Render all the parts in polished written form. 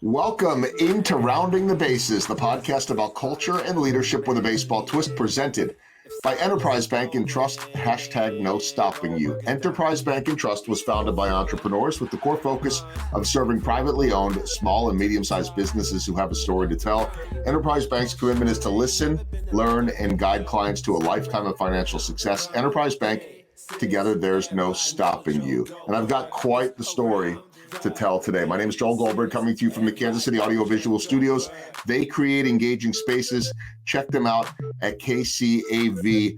Welcome into Rounding the Bases, the podcast about culture and leadership with a baseball twist, presented by Enterprise Bank and Trust, hashtag no stopping you. Enterprise Bank and Trust was founded by entrepreneurs with the core focus of serving privately owned, small and medium-sized businesses who have a story to tell. Enterprise Bank's commitment is to listen, learn, and guide clients to a lifetime of financial success. Enterprise Bank, together there's no stopping you. And I've got quite the story to tell today. My name is Joel Goldberg, coming to you from the Kansas City Audiovisual Studios. They create engaging spaces. Check them out at kcav.com.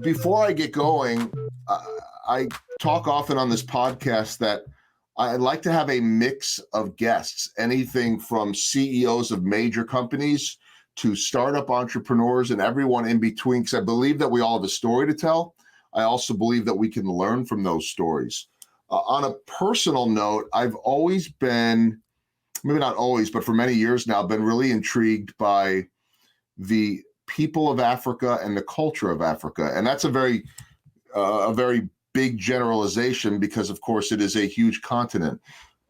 Before I get going, I talk often on this podcast that I like to have a mix of guests, anything from CEOs of major companies to startup entrepreneurs and everyone in between, because I believe that we all have a story to tell. I also believe that we can learn from those stories. On a personal note, I've always been, maybe not always, but for many years now, been really intrigued by the people of Africa and the culture of Africa. And that's a very big generalization because, of course, it is a huge continent.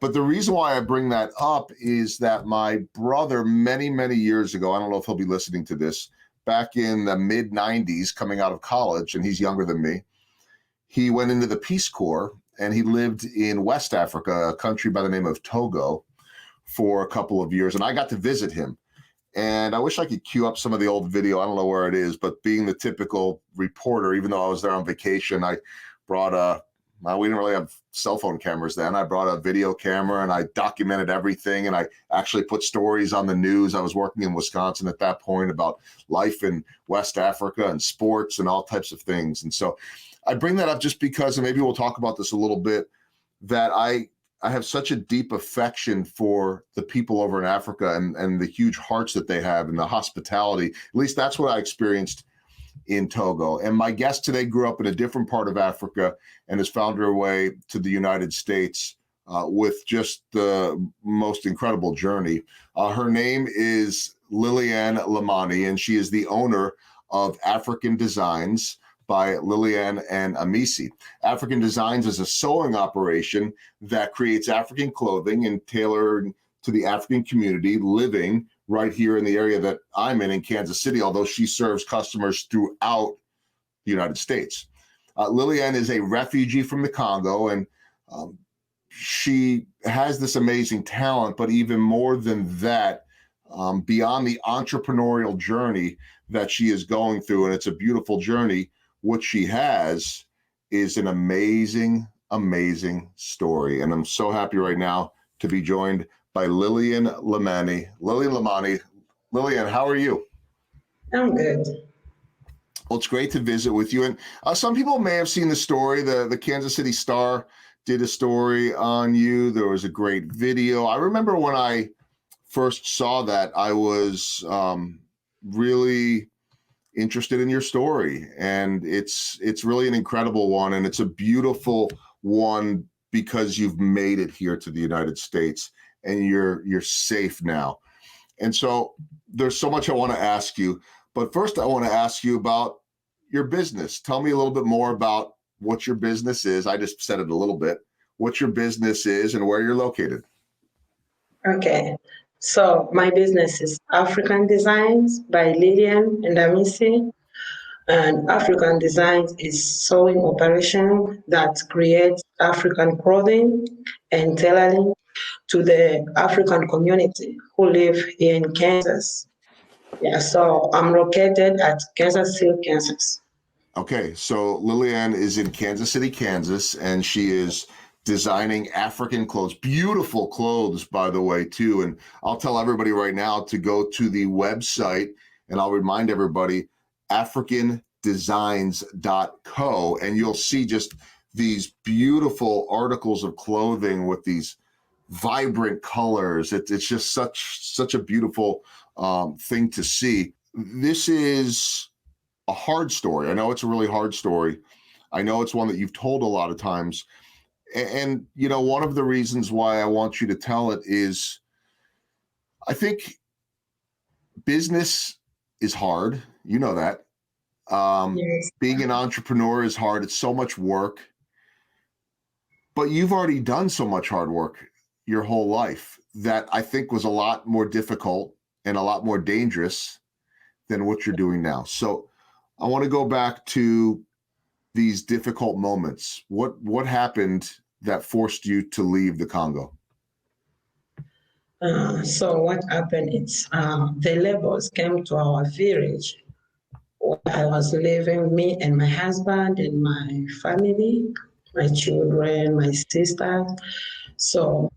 But the reason why I bring that up is that my brother, many, many years ago, I don't know if he'll be listening to this, back in the mid-90s, coming out of college, and he's younger than me, he went into the Peace Corps. And he lived in West Africa, a country by the name of Togo, for a couple of years. And I got to visit him. And I wish I could cue up some of the old video. I don't know where it is, but being the typical reporter, even though I was there on vacation, I brought we didn't really have cell phone cameras then. I brought a video camera and I documented everything. And I actually put stories on the news. I was working in Wisconsin at that point about life in West Africa and sports and all types of things. And so I bring that up just because, and maybe we'll talk about this a little bit, that I have such a deep affection for the people over in Africa and the huge hearts that they have and the hospitality. At least that's what I experienced in Togo. And my guest today grew up in a different part of Africa and has found her way to the United States with just the most incredible journey. Her name is Liliane Lemani, and she is the owner of African Designs by Liliane and Amisi. African Designs is a sewing operation that creates African clothing and tailored to the African community living right here in the area that I'm in Kansas City, although she serves customers throughout the United States. Liliane is a refugee from the Congo, and she has this amazing talent, but even more than that, beyond the entrepreneurial journey that she is going through, and it's a beautiful journey, what she has is an amazing, amazing story. And I'm so happy right now to be joined by Liliane Lemani. Liliane, how are you? I'm good. Well, it's great to visit with you. And some people may have seen the story. The Kansas City Star did a story on you. There was a great video. I remember when I first saw that, I was really interested in your story, and it's really an incredible one, and it's a beautiful one because you've made it here to the United States and you're safe now. And so there's so much I want to ask you, but first I want to ask you about your business. Tell me a little bit more about what your business is. I just said it a little bit, what your business is and where you're located. Okay. So my business is African Designs by Liliane and Amisi. And African Designs is sewing operation that creates African clothing and tailoring to the African community who live here in Kansas. Yeah, so I'm located at Kansas City, Kansas. Okay, so Liliane is in Kansas City, Kansas, and she is designing African clothes, beautiful clothes, by the way, too. And I'll tell everybody right now to go to the website, and I'll remind everybody, africandesigns.co, and you'll see just these beautiful articles of clothing with these vibrant colors. It's just such a beautiful thing to see. This is a hard story. I know it's a really hard story. I know it's one that you've told a lot of times. And, you know, one of the reasons why I want you to tell it is I think business is hard. You know that. Yes. Being an entrepreneur is hard. It's so much work. But you've already done so much hard work your whole life that I think was a lot more difficult and a lot more dangerous than what you're doing now. So I want to go back to these difficult moments. What happened that forced you to leave the Congo? So what happened is the labels came to our village where I was living, me and my husband and my family, my children, my sister. So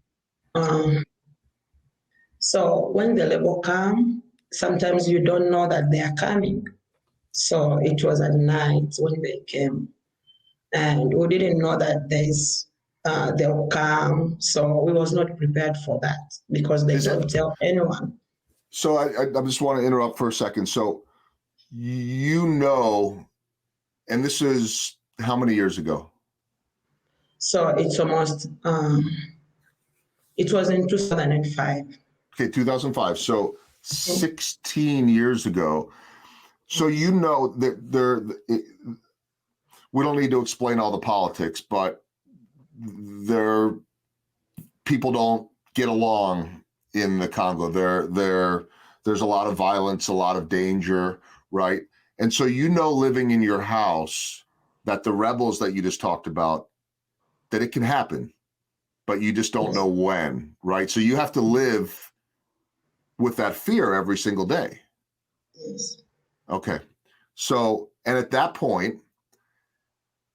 um, so when the label come, sometimes you don't know that they are coming. So it was at night when they came, and we didn't know that they'll come. So we was not prepared for that because they Is don't that tell anyone. so? I just want to interrupt for a second. So you know, and this is how many years ago? So it's almost it was in 2005. Okay, 2005. So 16 years ago. So you know that we don't need to explain all the politics, but there people don't get along in the Congo. There's a lot of violence, a lot of danger, right? And so you know, living in your house, that the rebels that you just talked about, that it can happen, but you just don't know when, right? So you have to live with that fear every single day. Yes. Okay. So, and at that point,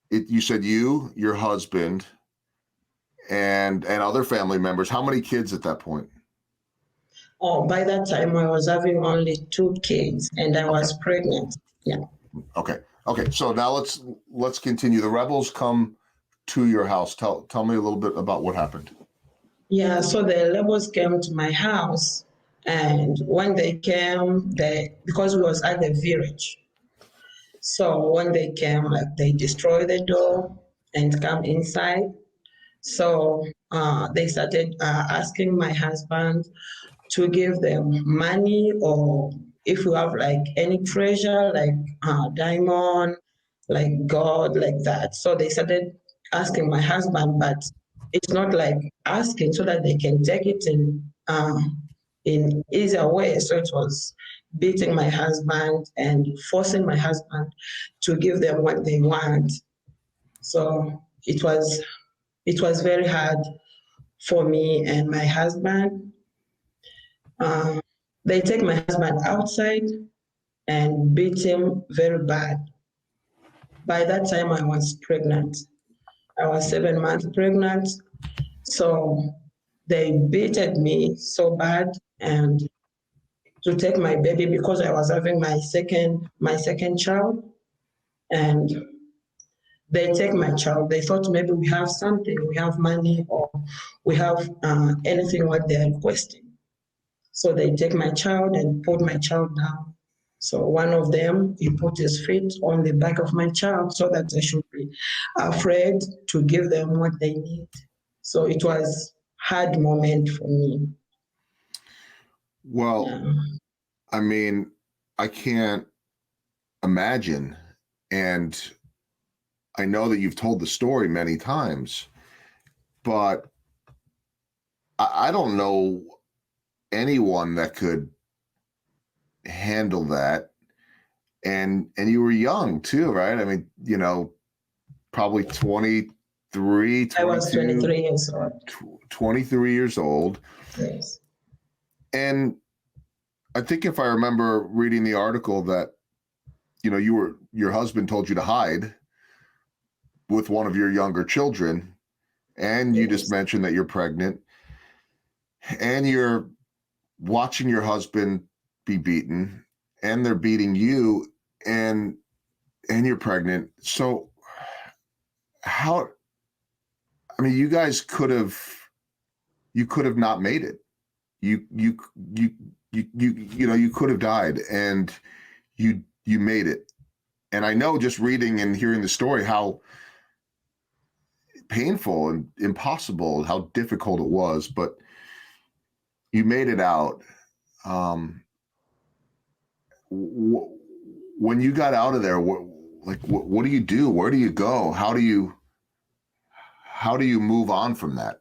you said you, your husband, and other family members. How many kids at that point? Oh, by that time I was having only 2 kids and I Okay. was pregnant. Yeah. Okay. Okay. So now let's continue. The rebels come to your house. Tell me a little bit about what happened. Yeah, so the labels came to my house, and when they came, they because we was at the village. So when they came, like they destroyed the door and come inside. So they started asking my husband to give them money, or if we have like any treasure, like diamond, like gold, like that. So they started asking my husband, but it's not like asking so that they can take it in easier way. So it was beating my husband and forcing my husband to give them what they want. So it was very hard for me and my husband. Um, they take my husband outside and beat him very bad. By that time, I was pregnant. I was 7 months pregnant. So they beated me so bad and to take my baby because I was having my second child, and they take my child. They thought maybe we have something, we have money, or we have anything what they're requesting. So they take my child and put my child down. So one of them, he put his feet on the back of my child so that I should be afraid to give them what they need. So it was hard moment for me. Well, Yeah. I mean, I can't imagine, and I know that you've told the story many times, but I don't know anyone that could handle that. And you were young too, right? I mean, probably 23, I was 22, 23 years old. 23 years old. Yes. And I think if I remember reading the article that, your husband told you to hide with one of your younger children, and you just Yes. mentioned that you're pregnant, and you're watching your husband be beaten, and they're beating you, and you're pregnant. So how, I mean, you could have not made it. You could have died, and you made it. And I know, just reading and hearing the story, how painful and impossible, how difficult it was, but you made it out. Um, when you got out of there, what do you do? Where do you go? How do you move on from that?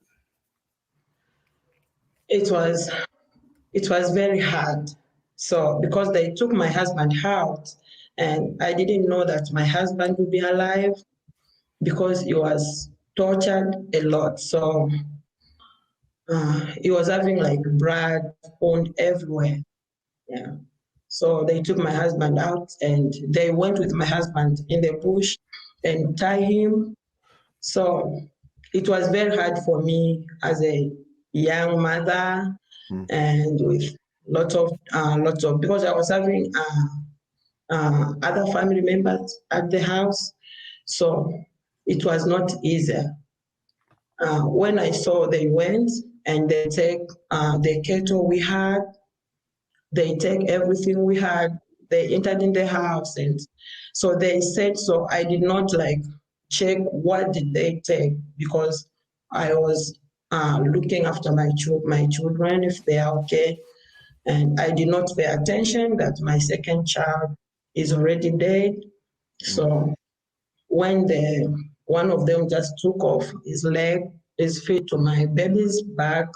It was it was very hard. So because they took my husband out, and I didn't know that my husband would be alive because he was tortured a lot. So he was having like blood found everywhere. Yeah. So they took my husband out and they went with my husband in the bush and tie him. So it was very hard for me as a young mother Mm. and with lots of because I was having other family members at the house, so it was not easy. When I saw they went and they take the cattle we had, they take everything we had, they entered in the house, and so they said so. I did not like check what did they take because I was looking after my children if they are okay, and I did not pay attention that my second child is already dead. Mm. So when the one of them just took off his feet to my baby's back,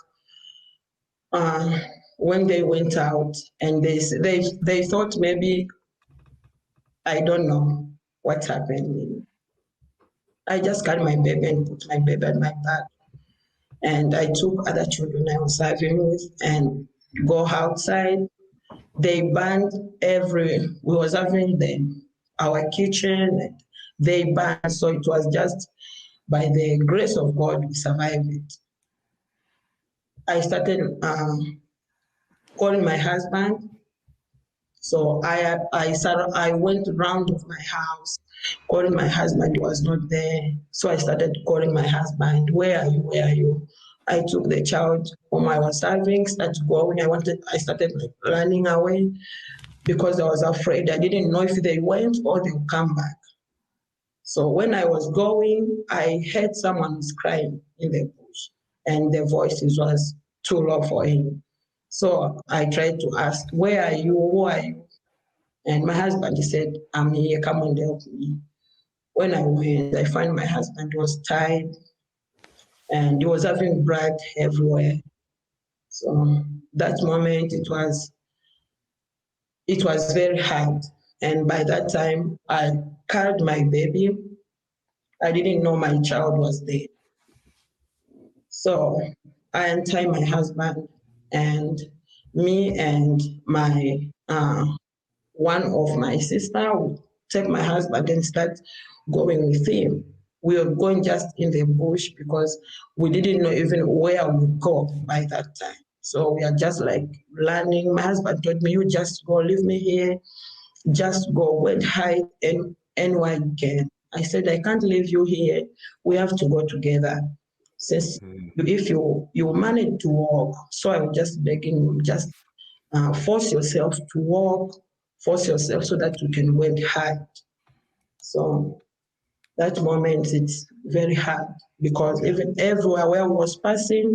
uh, when they went out, and they thought maybe I don't know what happened. I just carried my baby and put my baby on my back, and I took other children I was having with and go outside. They burned we was having our kitchen. They burned, so it was just by the grace of God we survived it. I started calling my husband. So I went round of my house calling my husband. He was not there. So I started calling my husband. Where are you? Where are you? I took the child whom I was having, started going. I started like running away because I was afraid. I didn't know if they went or they would come back. So when I was going, I heard someone was crying in the bush, and the voices was too low for him. So I tried to ask, "Where are you? Who are you?" And my husband he said, "I'm here. Come and help me." When I went, I found my husband was tied and he was having blood everywhere. So that moment it was very hard. And by that time, I carried my baby. I didn't know my child was there. So I untied my husband, and me and my one of my sister would take my husband and start going with him. We were going just in the bush because we didn't know even where we would go by that time. So we are just like learning. My husband told me, "You just go, leave me here, just go and hide and anywhere you can." I said, "I can't leave you here. We have to go together. Since Mm. if you manage to walk," so I was just begging him, just force yourself to walk, force yourself so that you can go and hide. So that moment it's very hard because Yeah. even everywhere where we was passing,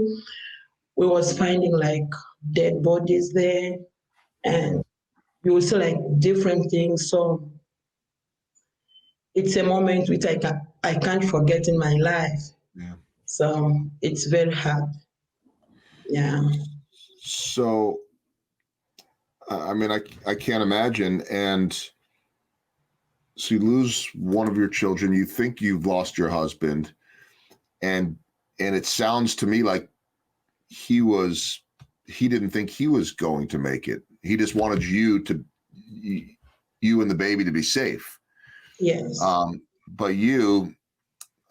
we was finding like dead bodies there, and you will see like different things. So it's a moment which I can't forget in my life. Yeah. So it's very hard. Yeah. So, I mean, I can't imagine. And so you lose one of your children. You think you've lost your husband, and it sounds to me like he didn't think he was going to make it. He just wanted you and the baby to be safe. Yes. But you,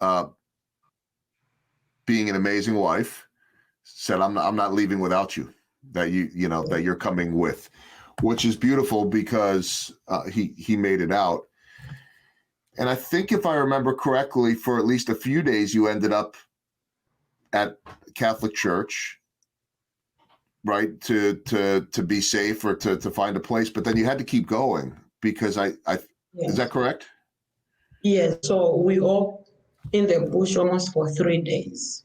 uh, being an amazing wife, said, I'm not leaving without you. That that you're coming with, which is beautiful because he made it out. And I think if I remember correctly, for at least a few days, you ended up at Catholic Church, right? To be safe or to find a place, but then you had to keep going because is that Yes. correct? Yes. So we all in the bush almost for 3 days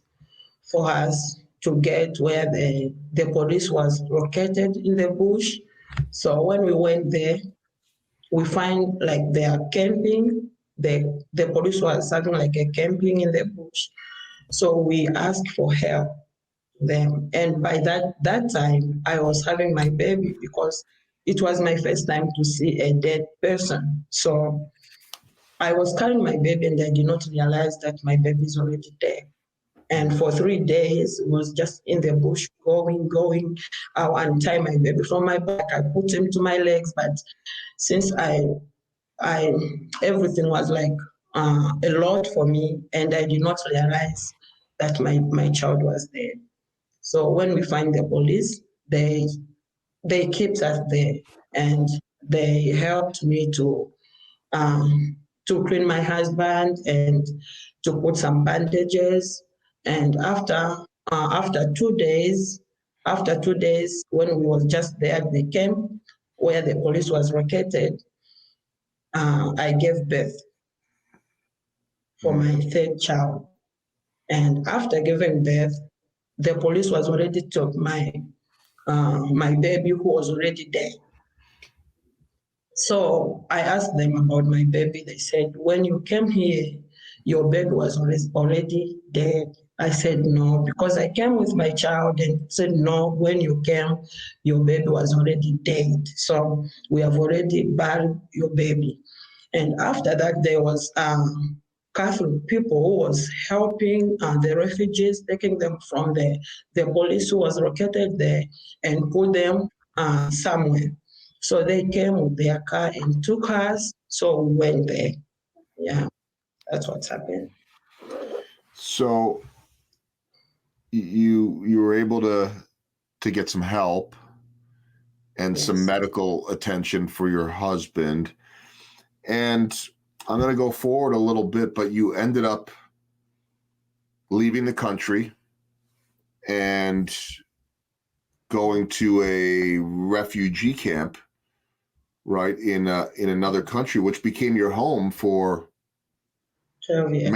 for us to get where the police was located in the bush. So when we went there, we find like they are camping. The police was having like a camping in the bush. So we asked for help them. And by that time, I was having my baby because it was my first time to see a dead person. So I was carrying my baby and I did not realize that my baby is already dead. And for 3 days, it was just in the bush, going. I untie my baby from my back. I put him to my legs. But since I everything was like a lot for me, and I did not realize that my child was dead. So when we find the police, they kept us there, and they helped me to clean my husband and to put some bandages. And after 2 days, when we was just there at the camp where the police was located, I gave birth for my third child. And after giving birth, the police was already took my baby who was already dead. So I asked them about my baby. They said, when you came here, your baby was already dead. I said, no, because I came with my child and said, no, when you came, your baby was already dead. So we have already buried your baby. And after that, there was Catholic people who was helping the refugees, taking them from the police who was located there and put them somewhere. So they came with their car and took us. So we went there. Yeah, that's what's happened. So you were able to get some help and Yes. some medical attention for your husband. And I'm going to go forward a little bit, but you ended up leaving the country and going to a refugee camp, right, in another country, which became your home for 12 years.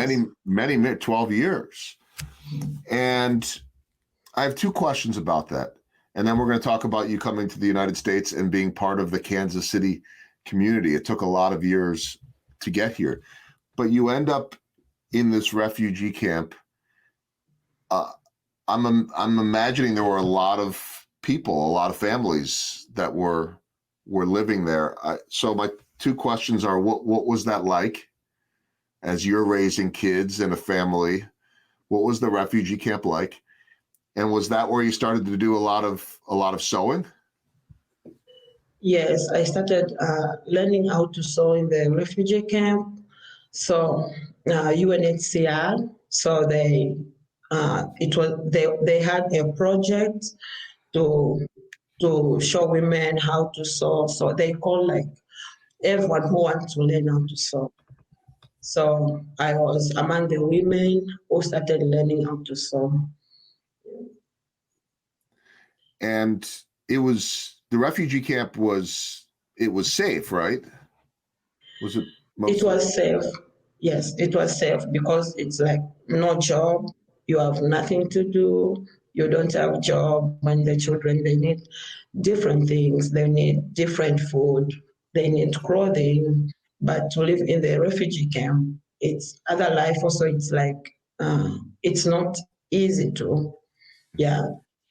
many 12 years. And I have two questions about that. And then we're going to talk about you coming to the United States and being part of the Kansas City community. It took a lot of years to get here, but you end up in this refugee camp. I'm imagining there were a lot of people, a lot of families that were living there. So my two questions are: what was that like as you're raising kids and a family? What was the refugee camp like? And was that where you started to do a lot of sewing? Yes, I started learning how to sew in the refugee camp. So UNHCR, so they had a project to show women how to sew. So they call like everyone who wants to learn how to sew. So I was among the women who started learning how to sew. And the refugee camp was safe, right? Was it? It was safe. Yes, it was safe because it's like no job. You have nothing to do. You don't have job. When the children, they need different things. They need different food. They need clothing. But to live in the refugee camp, it's other life also. It's like it's not easy to. Yeah.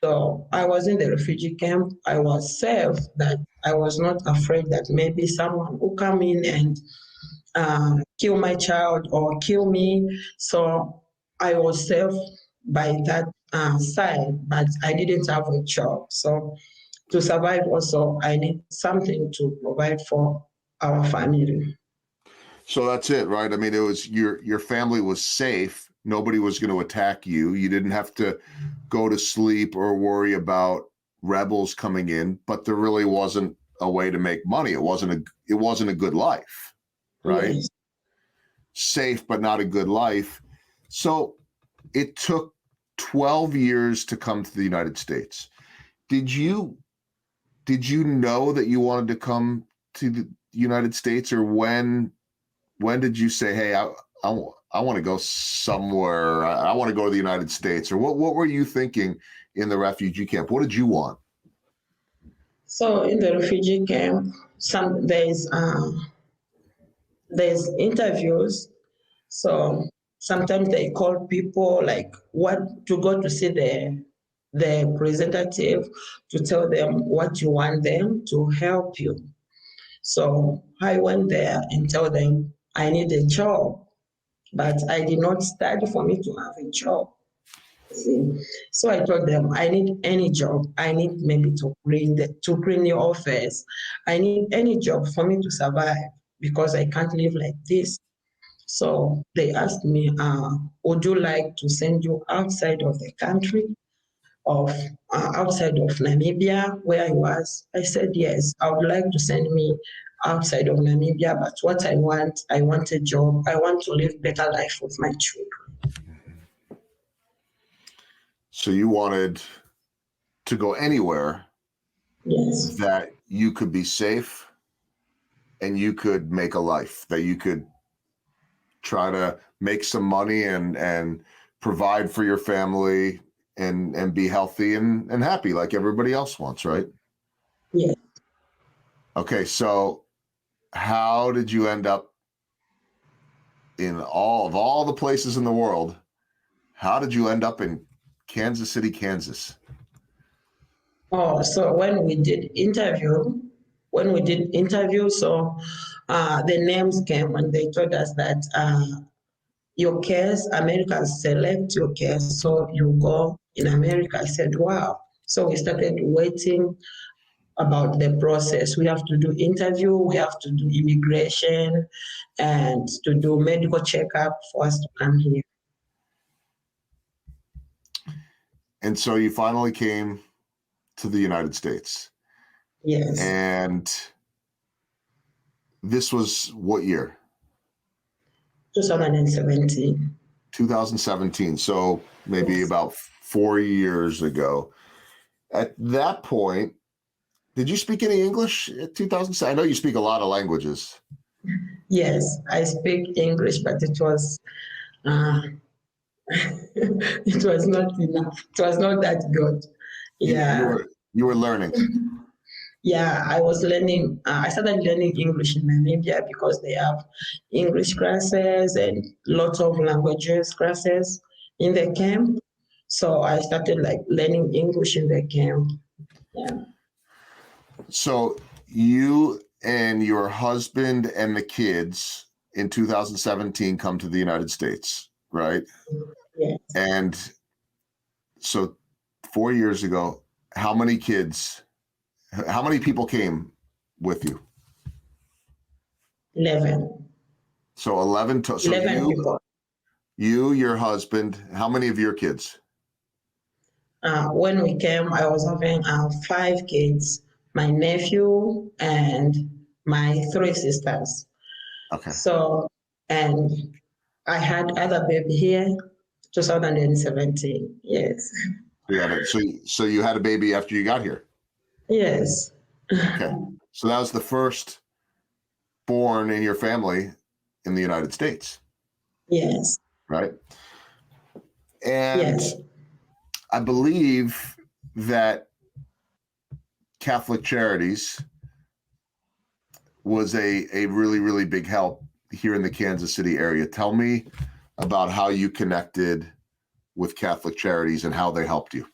So I was in the refugee camp. I was safe. That I was not afraid that maybe someone will come in and kill my child or kill me. So I was safe by that side, but I didn't have a job. So to survive also, I need something to provide for our family. So that's it, right? I mean, it was your family was safe. Nobody was going to attack you. You didn't have to go to sleep or worry about rebels coming in, but there really wasn't a way to make money. It wasn't a good life, right? Yes. Safe, but not a good life. So it took 12 years to come to the United States. Did you know that you wanted to come to the United States, or when did you say, hey, I want to go somewhere. I want to go to the United States, or what were you thinking in the refugee camp? What did you want? So in the refugee camp, there's interviews. So sometimes they call people like what to go to see the representative to tell them what you want them to help you. So I went there and told them I need a job, but I did not study for me to have a job. See? So I told them I need any job. I need maybe to clean the office. I need any job for me to survive because I can't live like this. So they asked me, would you like to send you outside of the country, of outside of Namibia, where I was? I said yes. I would like to send me outside of Namibia, but what I want a job. I want to live better life with my children. So you wanted to go anywhere Yes. that you could be safe and you could make a life, that you could try to make some money and provide for your family and be healthy and happy like everybody else wants, right? Yes. Okay, so how did you end up in all the places in the world? How did you end up in Kansas City, Kansas? Oh, so when we did interview, so the names came and they told us that your case, America select your case, so you go in America. I said, wow. So we started waiting about the process. We have to do interview, we have to do immigration, and to do medical checkup for us to come here. And so you finally came to the United States. Yes. And this was what year? 2017. 2017. So maybe about 4 years ago. At that point, did you speak any English in 2007? I know you speak a lot of languages. Yes, I speak English, but it was it was not enough. It was not that good. Yeah. You were learning. Yeah, I was learning. I started learning English in Namibia because they have English classes and lots of languages classes in the camp. So I started like learning English in the camp. Yeah. So you and your husband and the kids in 2017 come to the United States, right? Yes. And so 4 years ago, how many people came with you? 11. So 11. So 11 people. your husband, how many of your kids? When we came, I was having 5 kids, my nephew and my 3 sisters. Okay. So, and I had other baby here, 2017. Yes. So you had a baby after you got here. Yes. Okay. So that was the first born in your family in the United States. Yes. Right. And Yes. I believe that Catholic Charities was a really, really big help here in the Kansas City area. Tell me about how you connected with Catholic Charities and how they helped you.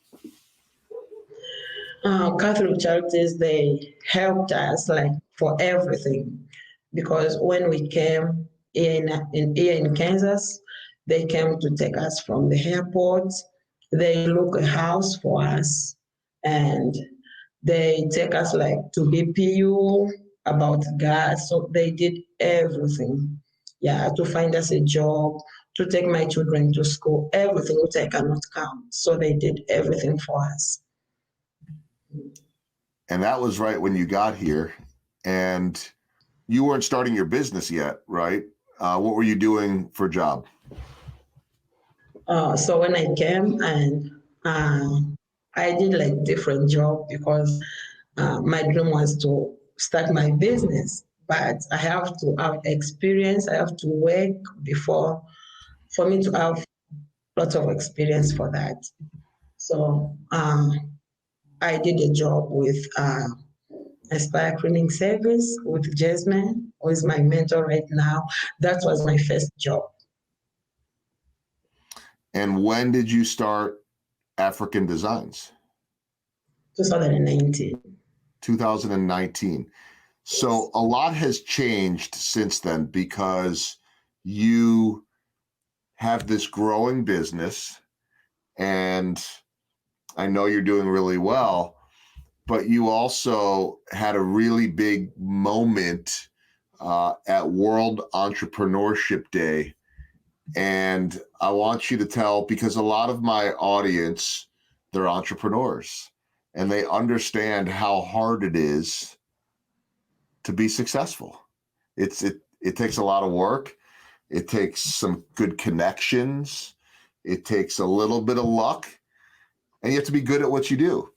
Catholic Charities, they helped us like for everything, because when we came here in Kansas, they came to take us from the airport. They look a house for us, and they take us like to BPU about gas. So they did everything. Yeah, to find us a job, to take my children to school, everything which I cannot count. So they did everything for us. And that was right when you got here, and you weren't starting your business yet, right? What were you doing for a job? So when I came, and I did like different job because my dream was to start my business, but I have to have experience. I have to work before for me to have lots of experience for that. So I did a job with Aspire Cleaning Service with Jasmine, who is my mentor right now. That was my first job. And when did you start African Designs? 2019. 2019. So a lot has changed since then because you have this growing business, and I know you're doing really well, but you also had a really big moment at World Entrepreneurship Day. And I want you to tell, because a lot of my audience, they're entrepreneurs and they understand how hard it is to be successful. It takes a lot of work. It takes some good connections. It takes a little bit of luck, and you have to be good at what you do.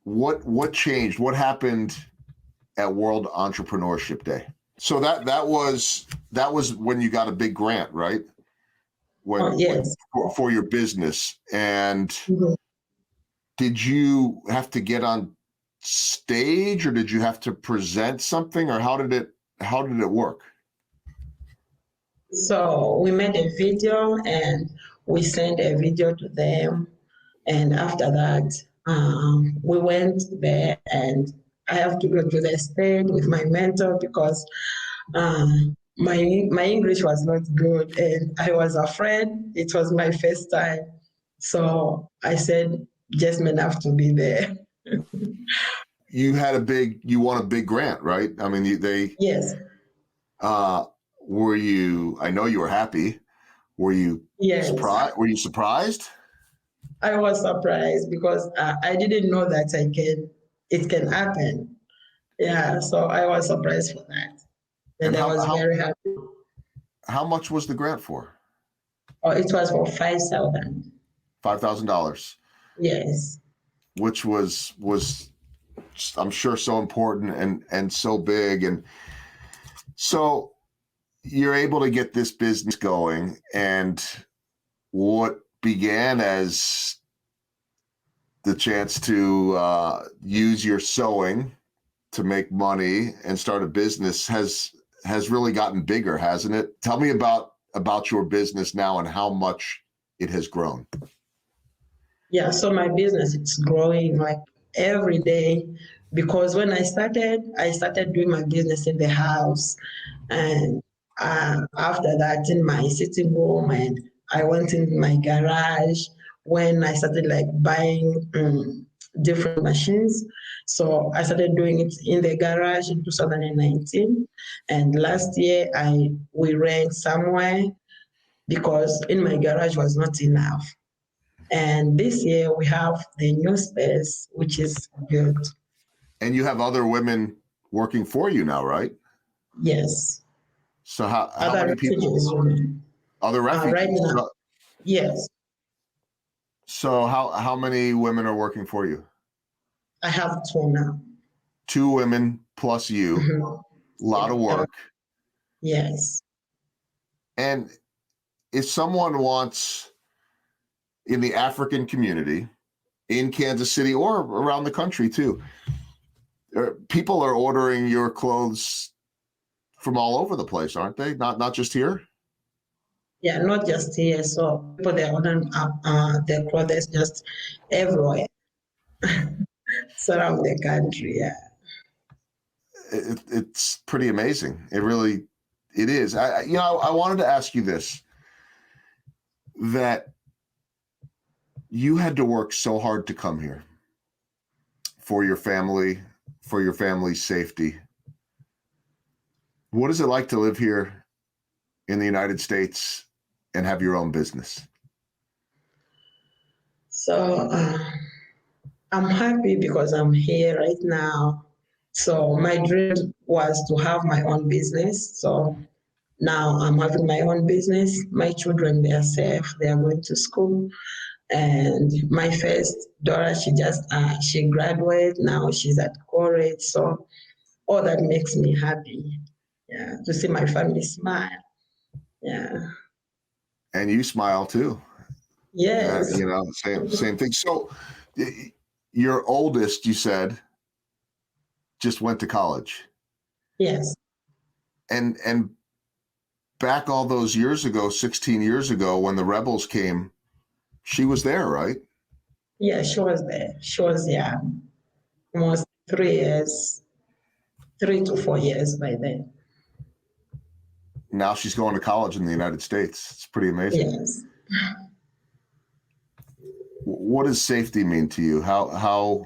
What changed? What happened at World Entrepreneurship Day? So that was when you got a big grant, right? Yes. For your business. And Mhm. did you have to get on stage, or did you have to present something, or how did it work? So we made a video and we sent a video to them. And after that, we went there and I have to go to the stage with my mentor because my English was not good and I was afraid. It was my first time. So I said, Jasmine have to be there. You won a big grant, right? I mean, Yes, uh, I know you were happy. Were you yes. surprised? Were you surprised? I was surprised because I didn't know that it can happen. Yeah, so I was surprised for that. And And I was very happy. how much was the grant for? Oh, it was for 5,000. $5,000, Yes. which was I'm sure so important and so big. And so you're able to get this business going, and what began as the chance to use your sewing to make money and start a business has really gotten bigger, hasn't it? Tell me about your business now and how much it has grown. Yeah, so my business is growing like every day because when I started doing my business in the house, and after that in my sitting room, and I went in my garage when I started like buying different machines. So I started doing it in the garage in 2019, and last year we rent somewhere because in my garage was not enough. And this year we have the new space, which is good. And you have other women working for you now, right? Yes. So how Other many people? refugees women. Other Right refugees. now, yes, So how many women are working for you? I have two now. Two women plus you. Mhm. A lot of Yeah. work. Yes. And if someone wants, in the African community, in Kansas City or around the country too, people are ordering your clothes from all over the place, aren't they? Not just here. Yeah, not just here. So people they order their clothes just everywhere surround the country. Yeah. It's pretty amazing. It is. I wanted to ask you this, that you had to work so hard to come here for your family, for your family's safety. What is it like to live here in the United States and have your own business? So I'm happy because I'm here right now. So my dream was to have my own business. So now I'm having my own business. My children, they are safe. They are going to school. And my first daughter, she graduated. Now she's at college. So all that makes me happy. Yeah, to see my family smile. Yeah. And you smile too. Yes. Same thing. So your oldest, you said, just went to college. Yes. And back all those years ago, 16 years ago, when the rebels came, she was there, right? Yeah, she was there. She was young, almost 3 years, 3 to 4 years by then. Now she's going to college in the United States. It's pretty amazing. Yes. What does safety mean to you? How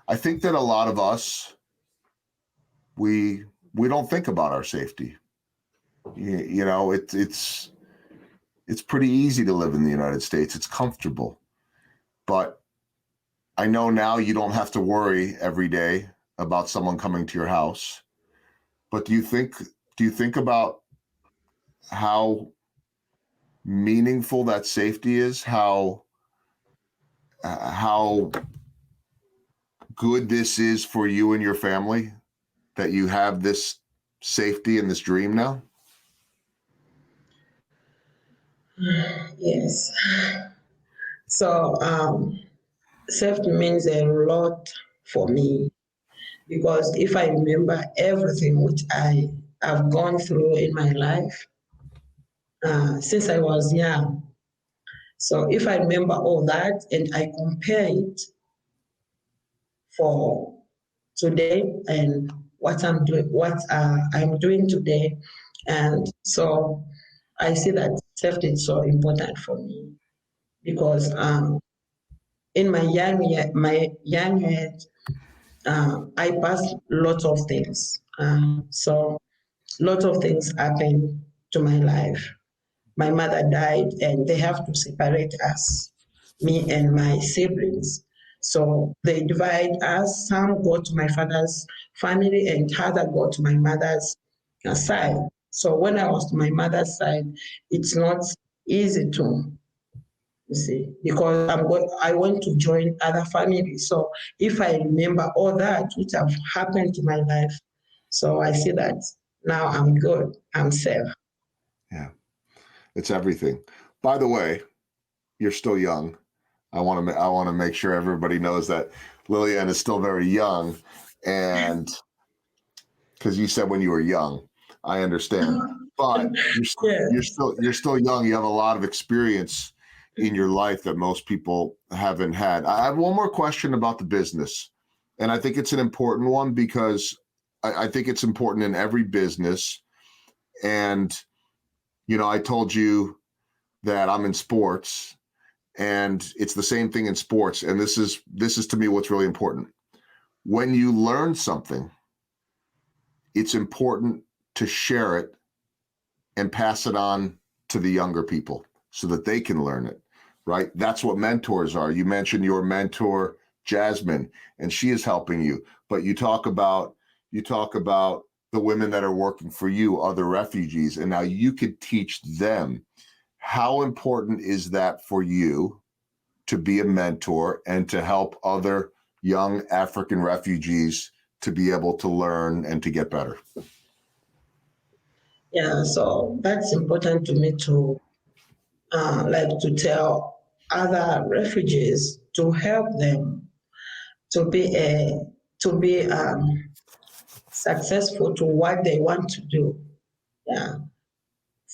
I think that a lot of us, we don't think about our safety. You know, it's pretty easy to live in the United States. It's comfortable. But I know now you don't have to worry every day about someone coming to your house. But do you think about how meaningful that safety is? How good this is for you and your family, that you have this safety and this dream now? Yes. So safety means a lot for me because if I remember everything which I have gone through in my life since I was young, so if I remember all that and I compare it for today and what I'm doing today, and so I see that safety is so important for me because in my young age, I passed lots of things. So lots of things happened to my life. My mother died, and they have to separate us, me and my siblings. So they divide us. Some go to my father's family, and other go to my mother's side. So when I was to my mother's side, it's not easy to you see, because I want to join other families. So if I remember all that which have happened to my life, so I see that now I'm good, I'm safe. Yeah, it's everything. By the way, you're still young. I want to make sure everybody knows that Liliane is still very young, and because you said when you were young, I understand. But Yes. you're still young. You have a lot of experience in your life that most people haven't had. I have one more question about the business, and I think it's an important one because I think it's important in every business. And I told you that I'm in sports, and it's the same thing in sports. And this is to me what's really important. When you learn something, it's important to share it and pass it on to the younger people so that they can learn it, right? That's what mentors are. You mentioned your mentor, Jasmine, and she is helping you. But you talk about the women that are working for you, other refugees, and now you could teach them. How important is that for you to be a mentor and to help other young African refugees to be able to learn and to get better? Yeah, so that's important to me to like to tell other refugees to help them to be successful to what they want to do. Yeah.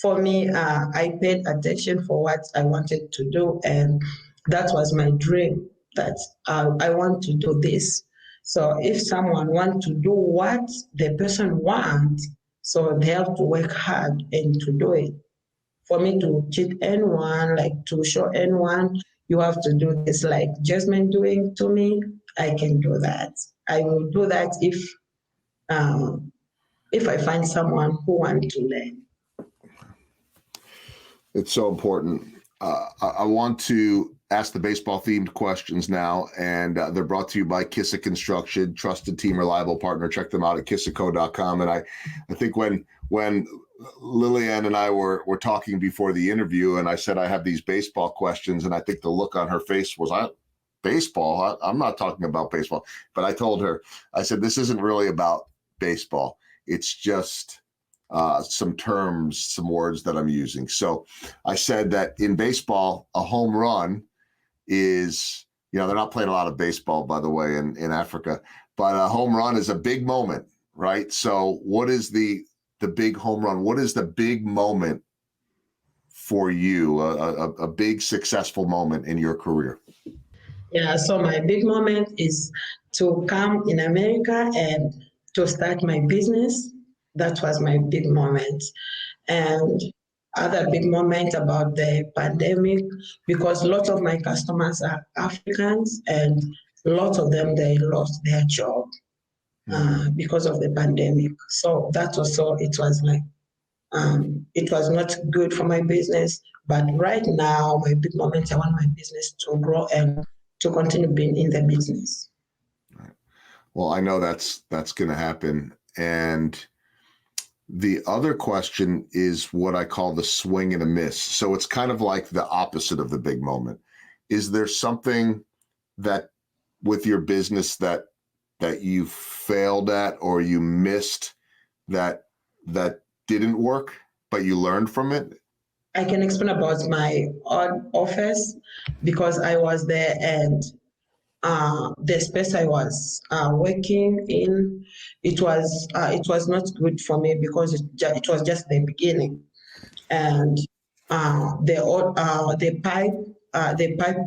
For me, I paid attention for what I wanted to do, and that was my dream. That I want to do this. So if someone wants to do what the person wants, so they have to work hard and to do it. For me to cheat anyone, like to show anyone, you have to do this, like Jasmine doing to me, I can do that. I will do that if I find someone who wants to learn. It's so important. I want to ask the baseball themed questions now, and they're brought to you by Kissick Construction, trusted team, reliable partner. Check them out at kissicco.com. And I think when Liliane and I were talking before the interview, and I said I have these baseball questions, and I think the look on her face was, baseball? I'm not talking about baseball. But I told her, I said, this isn't really about baseball. It's just some terms, some words that I'm using. So I said that in baseball, a home run is, they're not playing a lot of baseball, by the way, in Africa, but a home run is a big moment, right? So what is the big home run? What is the big moment for you, a big successful moment in your career? Yeah, so my big moment is to come in America and to start my business. That was my big moment. And other big moment about the pandemic, because lots of my customers are Africans and lots of them, they lost their job because of the pandemic. So that also, it was like, it was not good for my business. But right now, my big moment, I want my business to grow and to continue being in the business. Right. Well, I know that's going to happen. And the other question is what I call the swing and a miss. So it's kind of like the opposite of the big moment. Is there something that with your business that you failed at or you missed that didn't work, but you learned from it? I can explain about my own office because I was there, and the space I was working in, it was not good for me because it was just the beginning, and the pipe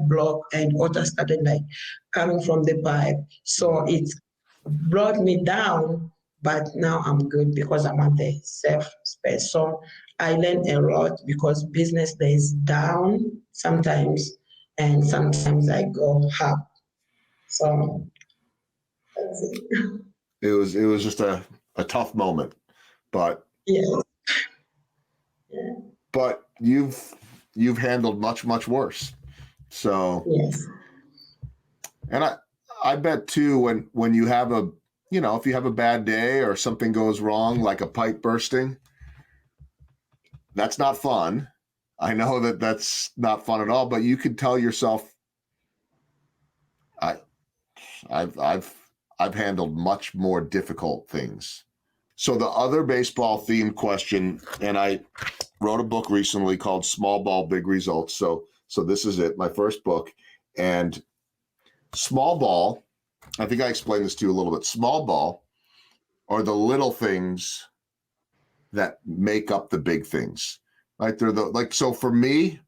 block and water started like coming from the pipe, so it brought me down. But now I'm good because I'm at the safe space. So I learned a lot because business days down sometimes, and sometimes I go up. So that's it. It was just a tough moment, but Yes. Yeah. but you've handled much worse. So, Yes. and I bet too when you have a, if you have a bad day or something goes wrong, like a pipe bursting, that's not fun. I know that that's not fun at all, but you could tell yourself, I I've handled much more difficult things. So the other baseball themed question, and I wrote a book recently called Small Ball, Big Results. So this is it, my first book. And small ball, I think I explained this to you a little bit. Small ball are the little things that make up the big things, right? They're so for me,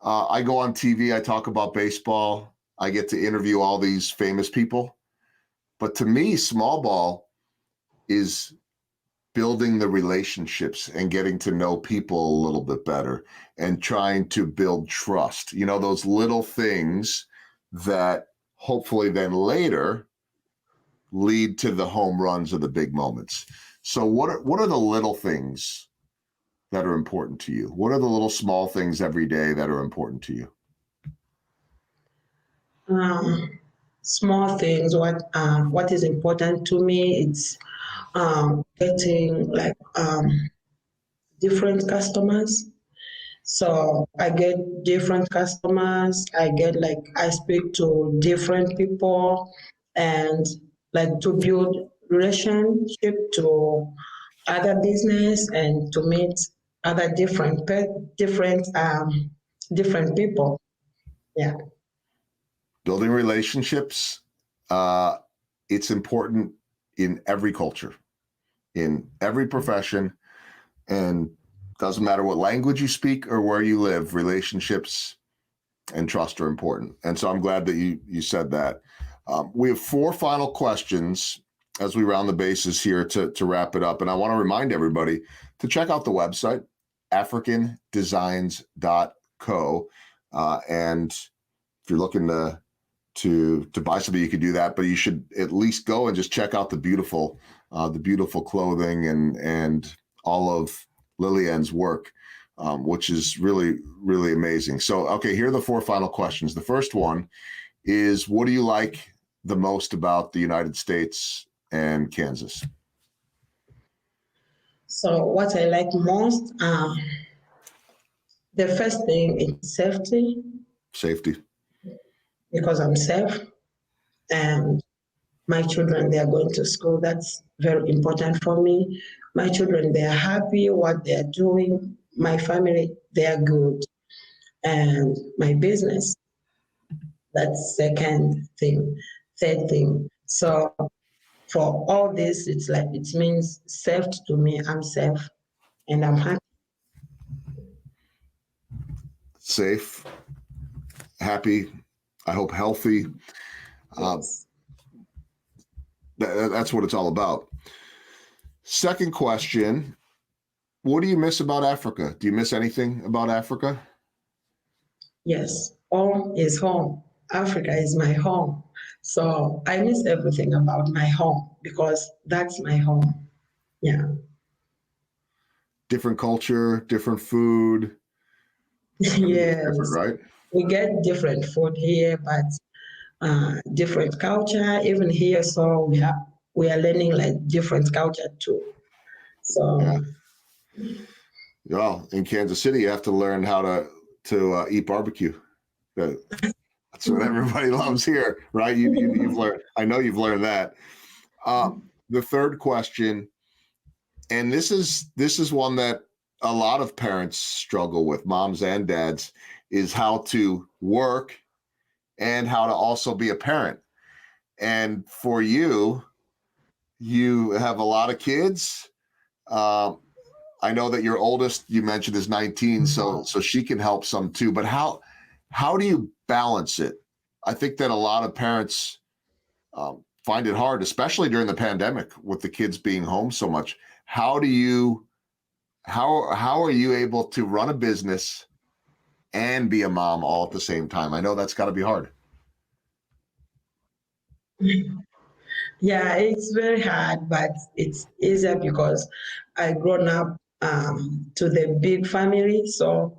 I go on TV, I talk about baseball, I get to interview all these famous people. But to me, small ball is building the relationships and getting to know people a little bit better and trying to build trust. Those little things that hopefully then later lead to the home runs or the big moments. So what are the little things that are important to you? What are the little small things every day that are important to you? Small things. What is important to me? It's getting like different customers. So I get different customers. I speak to different people, and like to build relationship to other business and to meet other different people. Yeah. Building relationships, it's important in every culture, in every profession, and doesn't matter what language you speak or where you live, relationships and trust are important. And so I'm glad that you said that. We have 4 final questions as we round the bases here to wrap it up. And I want to remind everybody to check out the website, africandesigns.co. And if you're looking to buy something, you could do that, but you should at least go and just check out the beautiful clothing and all of Liliane's work, which is really, really amazing. So, okay, here are the 4 final questions. The first one is, what do you like the most about the United States and Kansas? So what I like most, the first thing is safety, Safety. because I'm safe, and my children, they are going to school. That's very important for me. My children, they are happy what they are doing. My family, they are good. And my business, that's second thing. Third thing. So for all this, it's like, it means safe to me. I'm safe and I'm happy. Safe, happy. I hope healthy. Yes. That's what it's all about. Second question, what do you miss about Africa? Do you miss anything about Africa? Yes. Home is home. Africa is my home. So I miss everything about my home because that's my home. Yeah. Different culture, different food. Everything's different, Yes. right? We get different food here, but different culture even here. So we are learning like different culture too. Yeah. So Well, in Kansas City, you have to learn how to eat barbecue. That's what everybody loves here, right? You've learned. I know you've learned that. The third question, and this is one that a lot of parents struggle with, moms and dads, is how to work and how to also be a parent. And for you, you have a lot of kids. Um, I know that your oldest you mentioned is 19, so she can help some too. But how do you balance it? I think that a lot of parents find it hard, especially during the pandemic with the kids being home so much. How are you able to run a business and be a mom all at the same time? I know that's got to be hard. yeah, it's very hard, but it's easier because I grown up to the big family, so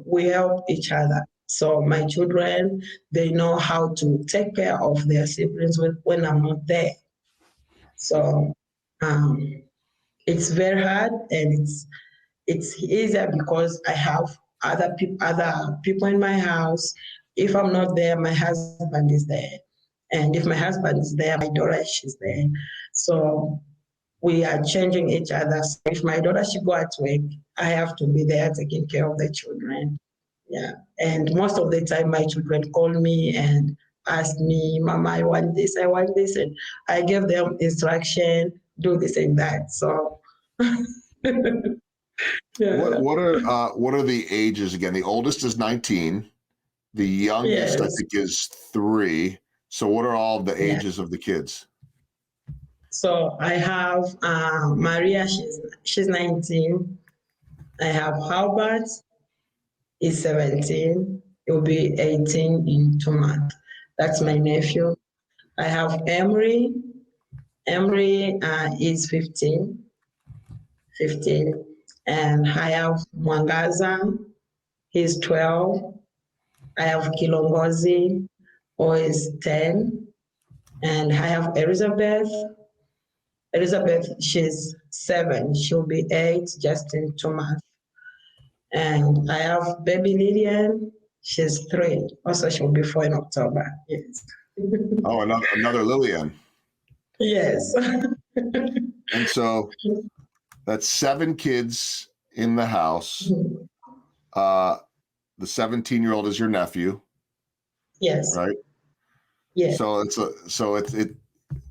we help each other. So my children, they know how to take care of their siblings when I'm not there. So um, it's very hard, and it's easier because I have other people in my house. If I'm not there, my husband is there, and if my husband is there, my daughter she's there. So we are changing each other. So if my daughter should go at work, I have to be there taking care of the children. Yeah, and most of the time my children call me and ask me, "Mama, I want this," and I give them instruction, do this and that. So What yeah. what are what are the ages again? The oldest is 19. The youngest, I Yes. think, is 3. So what are all the Yeah. ages of the kids? So I have Maria, she's 19. I have Albert, he's 17. He'll be 18 in 2 months. That's my nephew. I have Emery. Emery is 15. And I have Mwangaza, he's 12. I have Kilongozi, who is 10. And I have Elizabeth, she's 7. She'll be 8 just in 2 months. And I have baby Liliane, she's 3. Also, she'll be 4 in October. Yes. Oh, another Liliane. Yes. And so that's 7 kids in the house. The 17-year-old is your nephew, Yes. right? Yes. So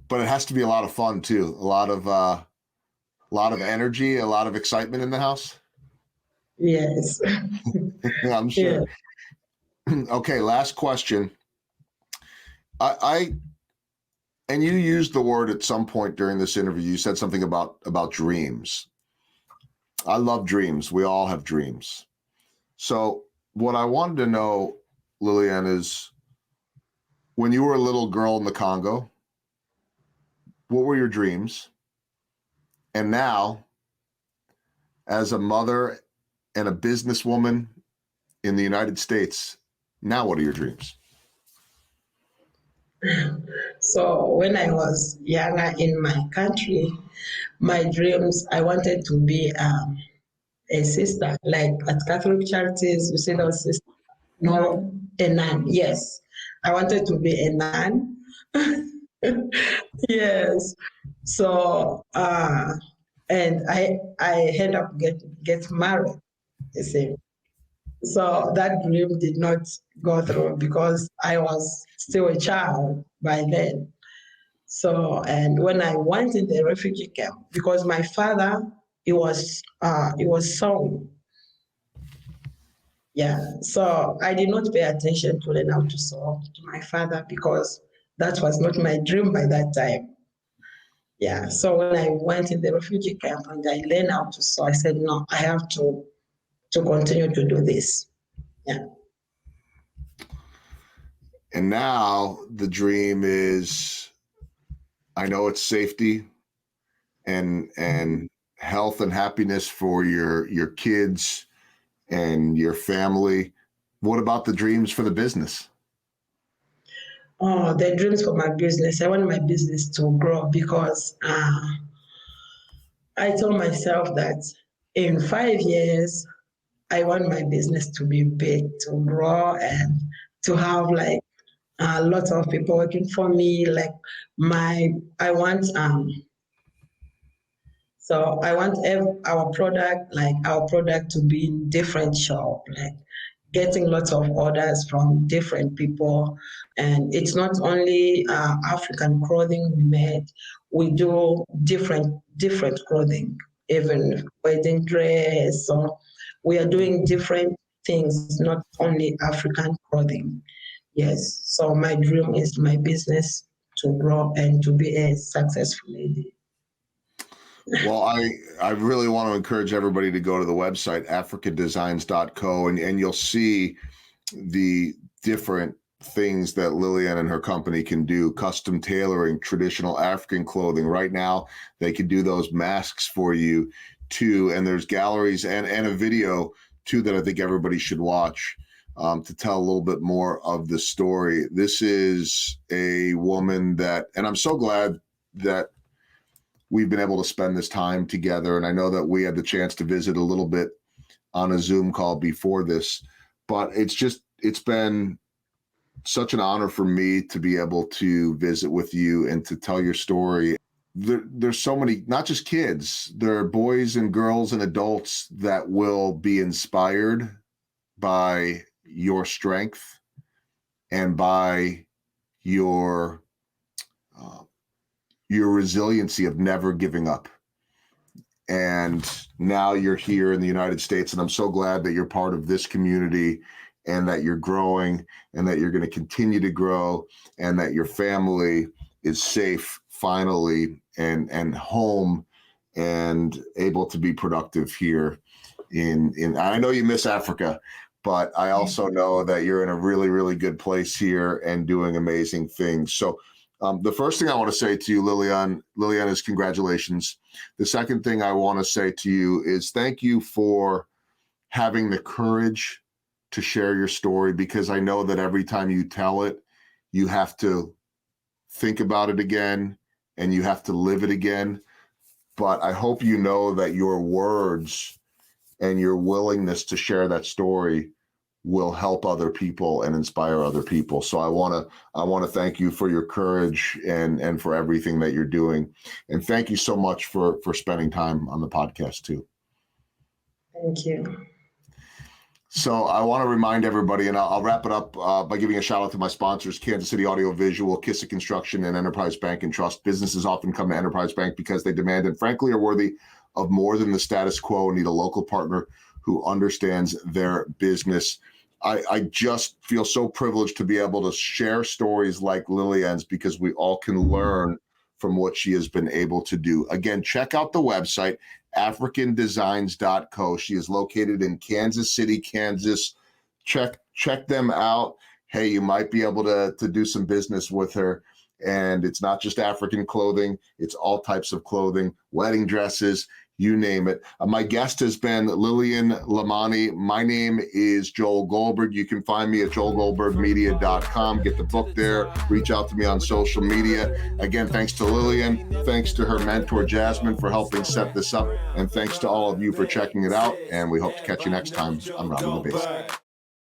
but it has to be a lot of fun too. A lot of energy, a lot of excitement in the house. Yes. I'm Yeah. sure. Okay, last question. I and you used the word at some point during this interview. You said something about dreams. I love dreams. We all have dreams. So what I wanted to know, Liliane, is when you were a little girl in the Congo, what were your dreams? And now, as a mother and a businesswoman in the United States, now what are your dreams? So when I was younger in my country, my dreams, I wanted to be a sister, like at Catholic Charities, we say those sisters. No, a nun. Yes, I wanted to be a nun. Yes. So and I end up get married. You see. So that dream did not go through because I was still a child by then. So, and when I went in the refugee camp, because my father, he was sewing. Yeah, so I did not pay attention to learn how to sew to my father because that was not my dream by that time. Yeah, so when I went in the refugee camp and I learned how to sew, I said, no, I have to continue to do this. Yeah. And now the dream is, I know it's safety and health and happiness for your kids and your family. What about the dreams for the business? Oh, the dreams for my business. I want my business to grow because I told myself that in 5 years, I want my business to be big, to grow, and to have like a lot of people working for me. Like I want so I want our product to be in different shop, like getting lots of orders from different people. And it's not only African clothing we made. We do different clothing, even wedding dress. So we are doing different things, not only African clothing. Yes. So my dream is my business to grow and to be a successful lady. Well, I really want to encourage everybody to go to the website, africandesigns.co, and you'll see the different things that Liliane and her company can do. Custom tailoring, traditional African clothing. Right now, they can do those masks for you too. And there's galleries and a video too that I think everybody should watch to tell a little bit more of the story. This is a woman that, and I'm so glad that we've been able to spend this time together. And I know that we had the chance to visit a little bit on a Zoom call before this, but it's been such an honor for me to be able to visit with you and to tell your story. There's so many, not just kids, there are boys and girls and adults that will be inspired by your strength and by your resiliency of never giving up. And now you're here in the United States, and I'm so glad that you're part of this community and that you're growing and that you're going to continue to grow and that your family is safe finally and home and able to be productive here in I know you miss Africa, but I also know that you're in a really, really good place here and doing amazing things. So the first thing I want to say to you, Liliane, is congratulations. The second thing I want to say to you is thank you for having the courage to share your story, because I know that every time you tell it, you have to think about it again and you have to live it again. But I hope you know that your words and your willingness to share that story will help other people and inspire other people. So I want to thank you for your courage and for everything that you're doing. And thank you so much for spending time on the podcast too. Thank you. So I want to remind everybody, and I'll wrap it up by giving a shout out to my sponsors, Kansas City Audio Visual, Kissick Construction, and Enterprise Bank and Trust. Businesses often come to Enterprise Bank because they demand and frankly are worthy of more than the status quo and need a local partner who understands their business. I just feel so privileged to be able to share stories like Liliane's, because we all can learn from what she has been able to do. Again, check out the website, africandesigns.co. She is located in Kansas City, Kansas. Check them out. Hey, you might be able to do some business with her. And it's not just African clothing. It's all types of clothing, wedding dresses, you name it. My guest has been Liliane Lemani. My name is Joel Goldberg. You can find me at joelgoldbergmedia.com. Get the book there. Reach out to me on social media. Again, thanks to Liliane. Thanks to her mentor, Jasmine, for helping set this up. And thanks to all of you for checking it out. And we hope to catch you next time on Rounding the Basics.